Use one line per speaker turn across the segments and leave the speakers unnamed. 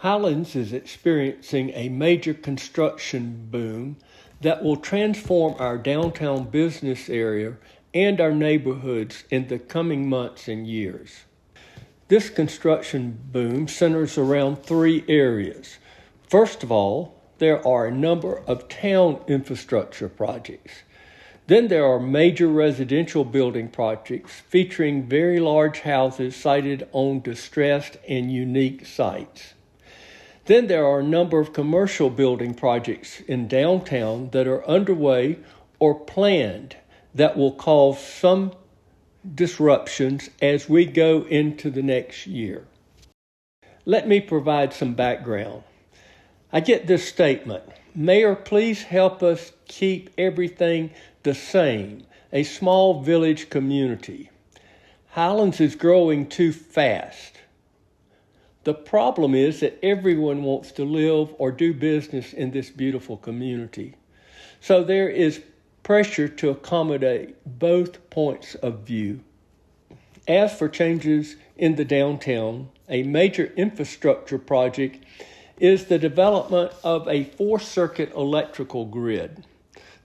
Highlands is experiencing a major construction boom that will transform our downtown business area and our neighborhoods in the coming months and years. This construction boom centers around three areas. First of all, there are a number of town infrastructure projects. Then there are major residential building projects featuring very large houses sited on distressed and unique sites. Then there are a number of commercial building projects in downtown that are underway or planned that will cause some disruptions as we go into the next year. Let me provide some background. I get this statement, "Mayor, please help us keep everything the same, a small village community." Highlands is growing too fast. The problem is that everyone wants to live or do business in this beautiful community. So there is pressure to accommodate both points of view. As for changes in the downtown, a major infrastructure project is the development of a four-circuit electrical grid.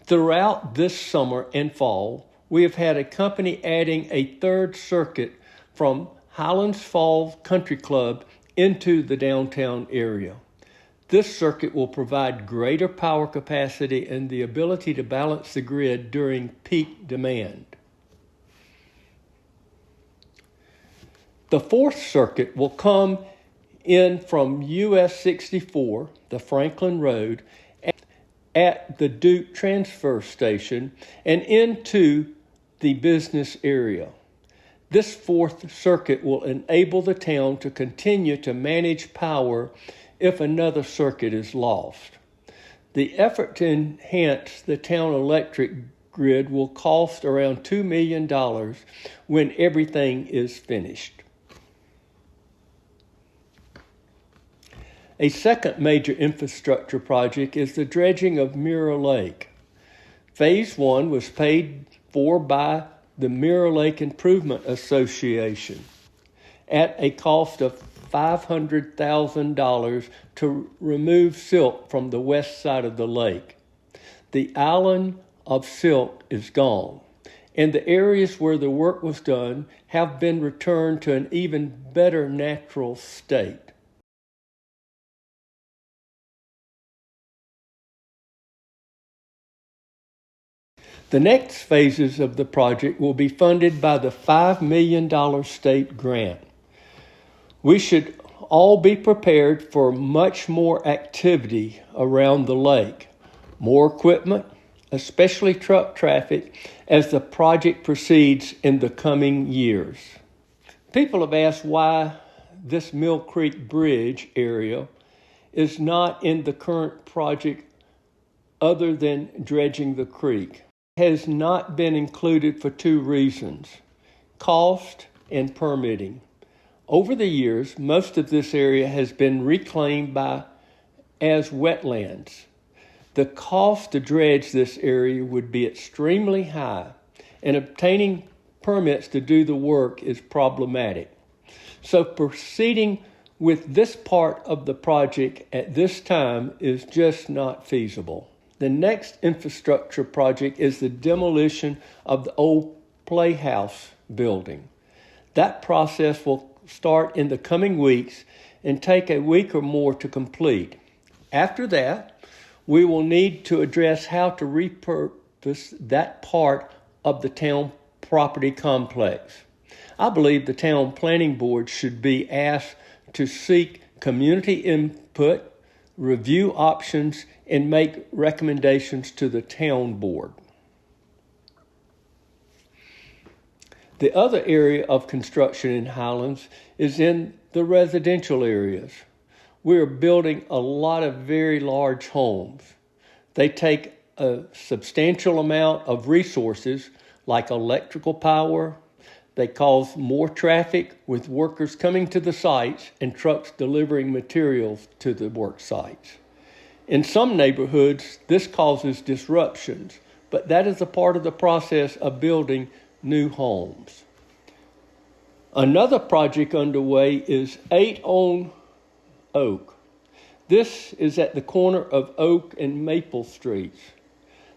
Throughout this summer and fall, we have had a company adding a third circuit from Highlands Falls Country Club into the downtown area. This circuit will provide greater power capacity and the ability to balance the grid during peak demand. The fourth circuit will come in from US 64, the Franklin Road, at the Duke Transfer Station and into the business area. This fourth circuit will enable the town to continue to manage power if another circuit is lost. The effort to enhance the town electric grid will cost around $2 million when everything is finished. A second major infrastructure project is the dredging of Mirror Lake. Phase 1 was paid for by the Mirror Lake Improvement Association at a cost of $500,000 to remove silt from the west side of the lake. The island of silt is gone, and the areas where the work was done have been returned to an even better natural state. The next phases of the project will be funded by the $5 million state grant. We should all be prepared for much more activity around the lake, more equipment, especially truck traffic, as the project proceeds in the coming years. People have asked why this Mill Creek Bridge area is not in the current project other than dredging the creek. Has not been included for two reasons: cost and permitting. Over the years, most of this area has been reclaimed as wetlands. The cost to dredge this area would be extremely high, and obtaining permits to do the work is problematic. So proceeding with this part of the project at this time is just not feasible. The next infrastructure project is the demolition of the old Playhouse building. That process will start in the coming weeks and take a week or more to complete. After that, we will need to address how to repurpose that part of the town property complex. I believe the town planning board should be asked to seek community input, review options, and make recommendations to the town board. The other area of construction in Highlands is in the residential areas. We are building a lot of very large homes. They take a substantial amount of resources like electrical power. They cause more traffic with workers coming to the sites and trucks delivering materials to the work sites. In some neighborhoods, this causes disruptions, but that is a part of the process of building new homes. Another project underway is 8 on Oak. This is at the corner of Oak and Maple Streets.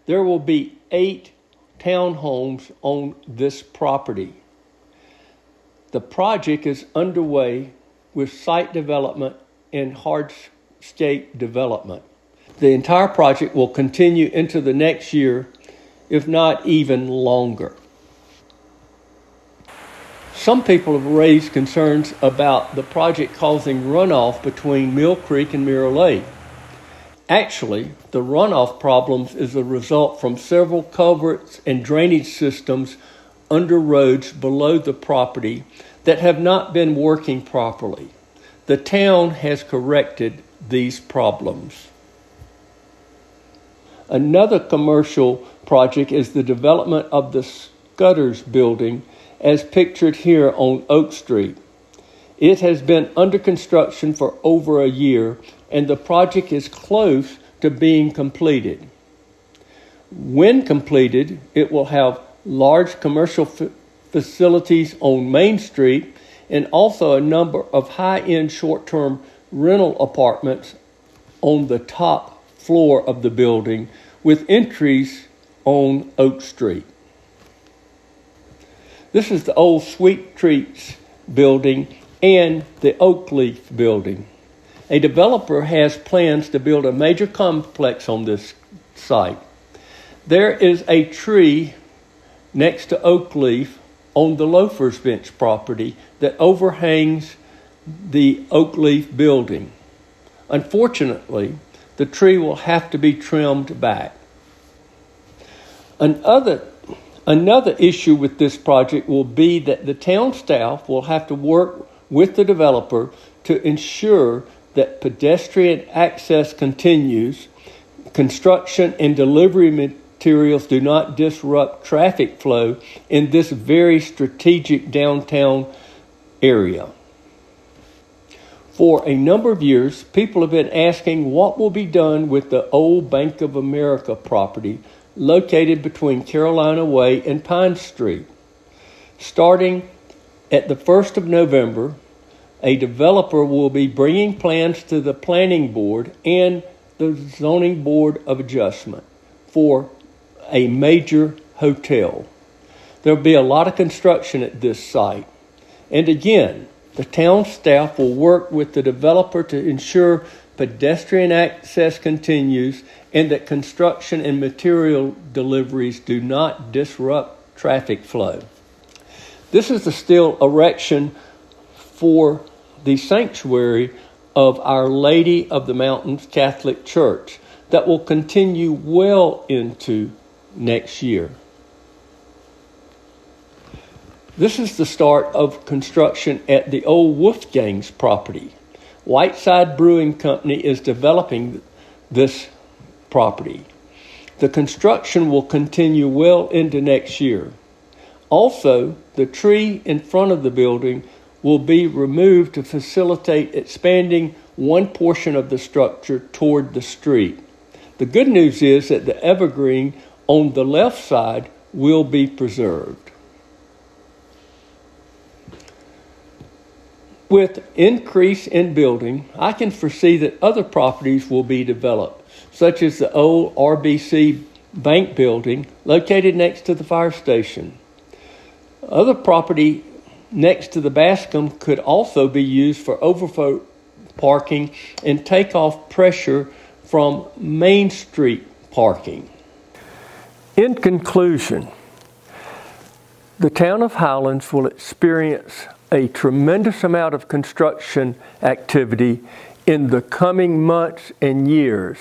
There will be 8 townhomes on this property. The project is underway with site development and hardscape development. The entire project will continue into the next year, if not even longer. Some people have raised concerns about the project causing runoff between Mill Creek and Mirror Lake. Actually, the runoff problems is a result from several culverts and drainage systems under roads below the property that have not been working properly. The town has corrected these problems. Another commercial project is the development of the Scudder's building as pictured here on Oak Street. It has been under construction for over a year and the project is close to being completed. When completed, it will have large commercial facilities on Main Street and also a number of high-end short-term rental apartments on the top floor of the building with entries on Oak Street. This is the old Sweet Treats building and the Oak Leaf building. A developer has plans to build a major complex on this site. There is a tree next to Oak Leaf on the Loafer's Bench property that overhangs the Oak Leaf building. Unfortunately, the tree will have to be trimmed back. Another issue with this project will be that the town staff will have to work with the developer to ensure that pedestrian access continues, construction and delivery materials do not disrupt traffic flow in this very strategic downtown area. For a number of years, people have been asking what will be done with the old Bank of America property located between Carolina Way and Pine Street. Starting at the 1st of November, a developer will be bringing plans to the Planning Board and the Zoning Board of Adjustment for a major hotel. There will be a lot of construction at this site. And again, the town staff will work with the developer to ensure pedestrian access continues and that construction and material deliveries do not disrupt traffic flow. This is the steel erection for the sanctuary of Our Lady of the Mountains Catholic Church that will continue well into next year. This is the start of construction at the old Wolfgang's property. Whiteside Brewing Company is developing this property. The construction will continue well into next year. Also, the tree in front of the building will be removed to facilitate expanding one portion of the structure toward the street. The good news is that the evergreen on the left side will be preserved. With increase in building, I can foresee that other properties will be developed, such as the old RBC Bank building located next to the fire station. Other property next to the Bascom could also be used for overflow parking and take off pressure from Main Street parking. In conclusion, the town of Highlands will experience a tremendous amount of construction activity in the coming months and years.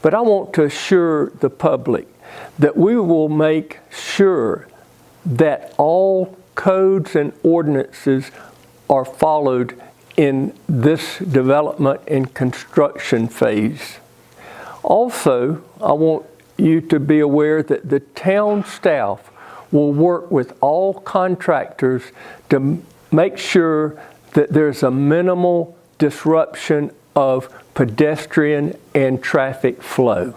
But I want to assure the public that we will make sure that all codes and ordinances are followed in this development and construction phase. Also, I want you to be aware that the town staff will work with all contractors to make sure that there's a minimal disruption of pedestrian and traffic flow.